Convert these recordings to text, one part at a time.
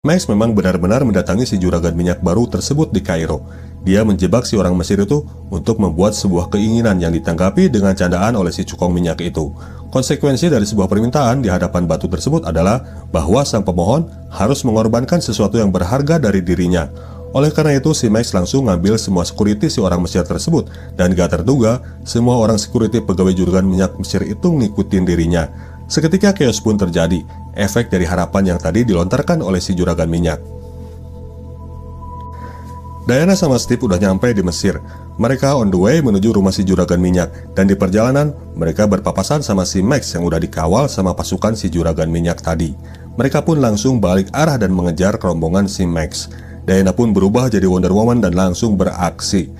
Max memang benar-benar mendatangi si juragan minyak baru tersebut di Kairo. Dia menjebak si orang Mesir itu untuk membuat sebuah keinginan yang ditanggapi dengan candaan oleh si cukong minyak itu. Konsekuensi dari sebuah permintaan di hadapan batu tersebut adalah bahwa sang pemohon harus mengorbankan sesuatu yang berharga dari dirinya. Oleh karena itu, si Max langsung ngambil semua security si orang Mesir tersebut, dan gak terduga, semua orang security pegawai juragan minyak Mesir itu ngikutin dirinya. Seketika chaos pun terjadi, efek dari harapan yang tadi dilontarkan oleh si juragan minyak. Diana sama Steve udah nyampe di Mesir. Mereka on the way menuju rumah si juragan minyak, dan di perjalanan mereka berpapasan sama si Max yang udah dikawal sama pasukan si juragan minyak tadi. Mereka pun langsung balik arah dan mengejar rombongan si Max. Diana pun berubah jadi Wonder Woman dan langsung beraksi.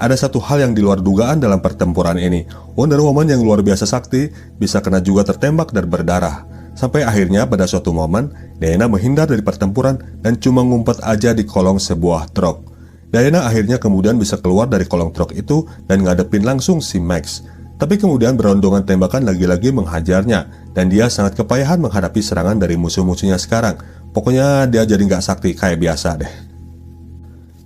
Ada satu hal yang di luar dugaan dalam pertempuran ini. Wonder Woman yang luar biasa sakti bisa kena juga tertembak dan berdarah. Sampai akhirnya pada suatu momen, Diana menghindar dari pertempuran dan cuma ngumpet aja di kolong sebuah truk. Diana akhirnya kemudian bisa keluar dari kolong truk itu dan ngadepin langsung si Max. Tapi kemudian berondongan tembakan lagi-lagi menghajarnya, dan dia sangat kepayahan menghadapi serangan dari musuh-musuhnya sekarang. Pokoknya dia jadi nggak sakti kayak biasa deh.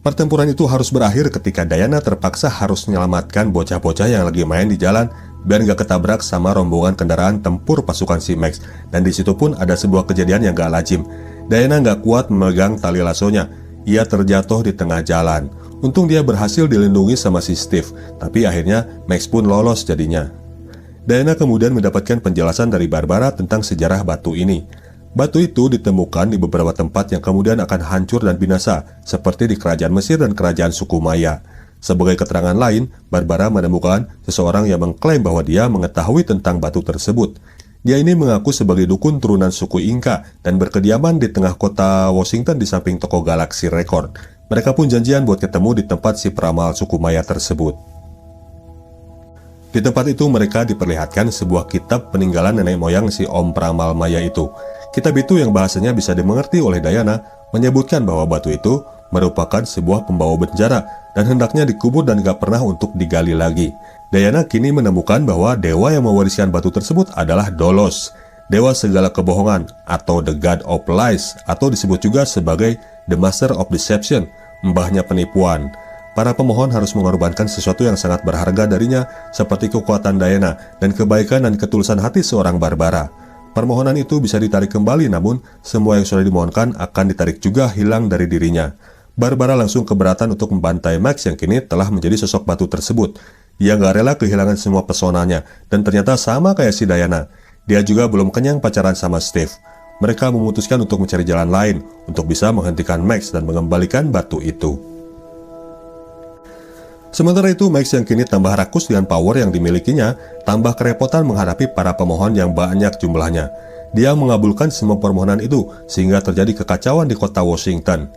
Pertempuran itu harus berakhir ketika Diana terpaksa harus menyelamatkan bocah-bocah yang lagi main di jalan biar gak ketabrak sama rombongan kendaraan tempur pasukan si Max. Dan disitu pun ada sebuah kejadian yang gak lazim. Diana gak kuat memegang tali lasonya. Ia terjatuh di tengah jalan. Untung dia berhasil dilindungi sama si Steve, tapi akhirnya Max pun lolos jadinya. Diana kemudian mendapatkan penjelasan dari Barbara tentang sejarah batu ini. Batu itu ditemukan di beberapa tempat yang kemudian akan hancur dan binasa, seperti di kerajaan Mesir dan kerajaan suku Maya. Sebagai keterangan lain, Barbara menemukan seseorang yang mengklaim bahwa dia mengetahui tentang batu tersebut. Dia ini mengaku sebagai dukun turunan suku Inka dan berkediaman di tengah kota Washington di samping toko Galaxy Record. Mereka pun janjian buat ketemu di tempat si peramal suku Maya tersebut. Di tempat itu mereka diperlihatkan sebuah kitab peninggalan nenek moyang si Om Peramal Maya itu. Kitab itu yang bahasanya bisa dimengerti oleh Diana menyebutkan bahwa batu itu merupakan sebuah pembawa bencana dan hendaknya dikubur dan gak pernah untuk digali lagi. Diana kini menemukan bahwa dewa yang mewariskan batu tersebut adalah Dolos, dewa segala kebohongan atau The God of Lies, atau disebut juga sebagai The Master of Deception, mbahnya penipuan. Para pemohon harus mengorbankan sesuatu yang sangat berharga darinya, seperti kekuatan Diana dan kebaikan dan ketulusan hati seorang Barbara. Permohonan itu bisa ditarik kembali, namun semua yang sudah dimohonkan akan ditarik juga hilang dari dirinya. Barbara langsung keberatan untuk membantai Max yang kini telah menjadi sosok batu tersebut. Dia gak rela kehilangan semua pesonanya, dan ternyata sama kayak si Diana. Dia juga belum kenyang pacaran sama Steve. Mereka memutuskan untuk mencari jalan lain untuk bisa menghentikan Max dan mengembalikan batu itu. Sementara itu, Max yang kini tambah rakus dengan power yang dimilikinya, tambah kerepotan menghadapi para pemohon yang banyak jumlahnya. Dia mengabulkan semua permohonan itu, sehingga terjadi kekacauan di kota Washington.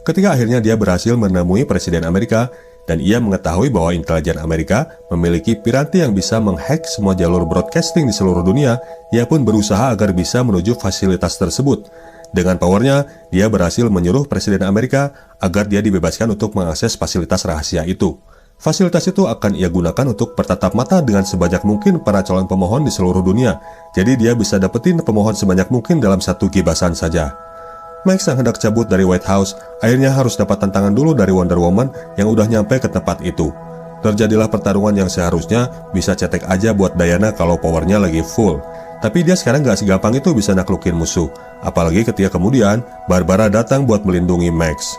Ketika akhirnya dia berhasil menemui Presiden Amerika, dan ia mengetahui bahwa intelijen Amerika memiliki piranti yang bisa menghack semua jalur broadcasting di seluruh dunia, ia pun berusaha agar bisa menuju fasilitas tersebut. Dengan powernya, dia berhasil menyuruh Presiden Amerika agar dia dibebaskan untuk mengakses fasilitas rahasia itu. Fasilitas itu akan ia gunakan untuk bertatap mata dengan sebanyak mungkin para calon pemohon di seluruh dunia. Jadi dia bisa dapetin pemohon sebanyak mungkin dalam satu gibasan saja. Max yang hendak cabut dari White House akhirnya harus dapat tantangan dulu dari Wonder Woman yang udah nyampe ke tempat itu. Terjadilah pertarungan yang seharusnya bisa cetek aja buat Diana kalau powernya lagi full. Tapi dia sekarang gak segampang itu bisa naklukin musuh. Apalagi ketika kemudian Barbara datang buat melindungi Max.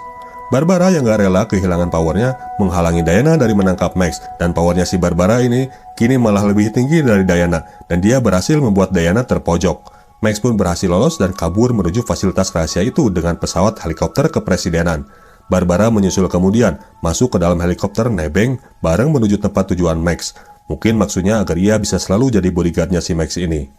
Barbara yang gak rela kehilangan powernya menghalangi Diana dari menangkap Max. Dan powernya si Barbara ini kini malah lebih tinggi dari Diana, dan dia berhasil membuat Diana terpojok. Max pun berhasil lolos dan kabur menuju fasilitas rahasia itu dengan pesawat helikopter kepresidenan. Barbara menyusul kemudian masuk ke dalam helikopter nebeng bareng menuju tempat tujuan Max. Mungkin maksudnya agar ia bisa selalu jadi bodyguardnya si Max ini.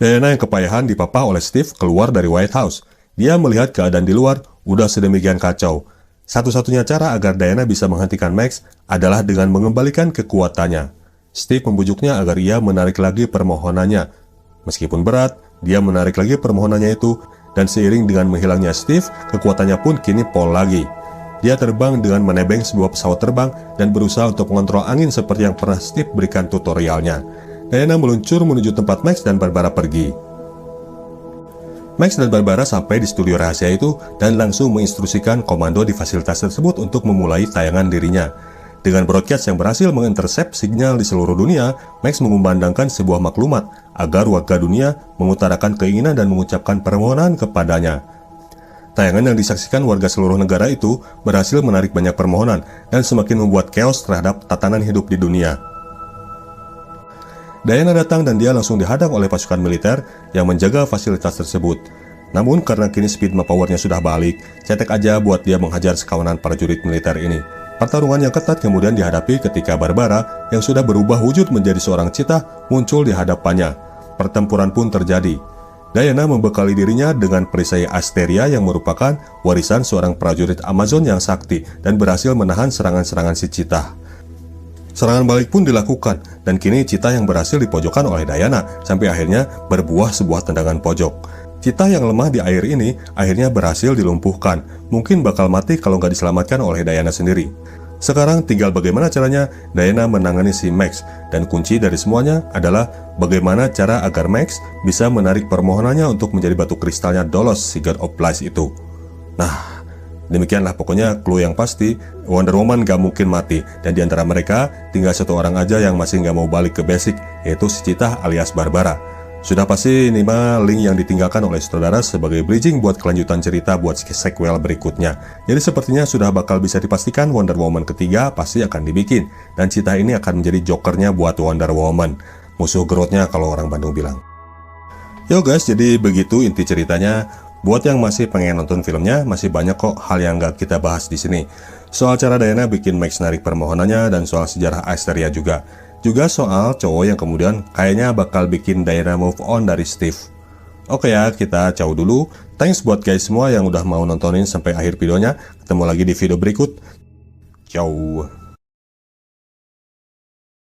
Diana yang kepayahan dipapah oleh Steve keluar dari White House. Dia melihat keadaan di luar udah sedemikian kacau. Satu-satunya cara agar Diana bisa menghentikan Max adalah dengan mengembalikan kekuatannya. Steve membujuknya agar ia menarik lagi permohonannya. Meskipun berat, dia menarik lagi permohonannya itu, dan seiring dengan menghilangnya Steve, kekuatannya pun kini pol lagi. Dia terbang dengan menebeng sebuah pesawat terbang dan berusaha untuk mengontrol angin seperti yang pernah Steve berikan tutorialnya. Diana meluncur menuju tempat Max dan Barbara pergi. Max dan Barbara sampai di studio rahasia itu dan langsung menginstruksikan komando di fasilitas tersebut untuk memulai tayangan dirinya. Dengan broadcast yang berhasil mengintersep sinyal di seluruh dunia, Max mengumandangkan sebuah maklumat agar warga dunia mengutarakan keinginan dan mengucapkan permohonan kepadanya. Tayangan yang disaksikan warga seluruh negara itu berhasil menarik banyak permohonan dan semakin membuat chaos terhadap tatanan hidup di dunia. Diana datang dan dia langsung dihadang oleh pasukan militer yang menjaga fasilitas tersebut. Namun karena kini speed powernya sudah balik, cetek aja buat dia menghajar sekawanan prajurit militer ini. Pertarungan yang ketat kemudian dihadapi ketika Barbara yang sudah berubah wujud menjadi seorang cheetah muncul di hadapannya. Pertempuran pun terjadi. Diana membekali dirinya dengan perisai Asteria yang merupakan warisan seorang prajurit Amazon yang sakti dan berhasil menahan serangan-serangan si cheetah. Serangan balik pun dilakukan, dan kini cheetah yang berhasil dipojokkan oleh Diana, sampai akhirnya berbuah sebuah tendangan pojok. Cheetah yang lemah di air ini akhirnya berhasil dilumpuhkan, mungkin bakal mati kalau nggak diselamatkan oleh Diana sendiri. Sekarang tinggal bagaimana caranya Diana menangani si Max, dan kunci dari semuanya adalah bagaimana cara agar Max bisa menarik permohonannya untuk menjadi batu kristalnya Dolos, si God of Lies itu. Nah, demikianlah pokoknya clue yang pasti, Wonder Woman gak mungkin mati, dan diantara mereka tinggal satu orang aja yang masih gak mau balik ke basic, yaitu si cheetah alias Barbara. Sudah pasti ini mah link yang ditinggalkan oleh saudara sebagai bridging buat kelanjutan cerita buat sequel berikutnya. Jadi sepertinya sudah bakal bisa dipastikan Wonder Woman ketiga pasti akan dibikin, dan cheetah ini akan menjadi jokernya buat Wonder Woman, musuh gerotnya kalau orang Bandung bilang. Yo guys, jadi begitu inti ceritanya. Buat yang masih pengen nonton filmnya, masih banyak kok hal yang gak kita bahas di sini. Soal cara Diana bikin Max narik permohonannya dan soal sejarah Asteria juga. Juga soal cowok yang kemudian kayaknya bakal bikin Diana move on dari Steve. Oke ya, kita ciao dulu. Thanks buat guys semua yang udah mau nontonin sampai akhir videonya. Ketemu lagi di video berikut. Ciao.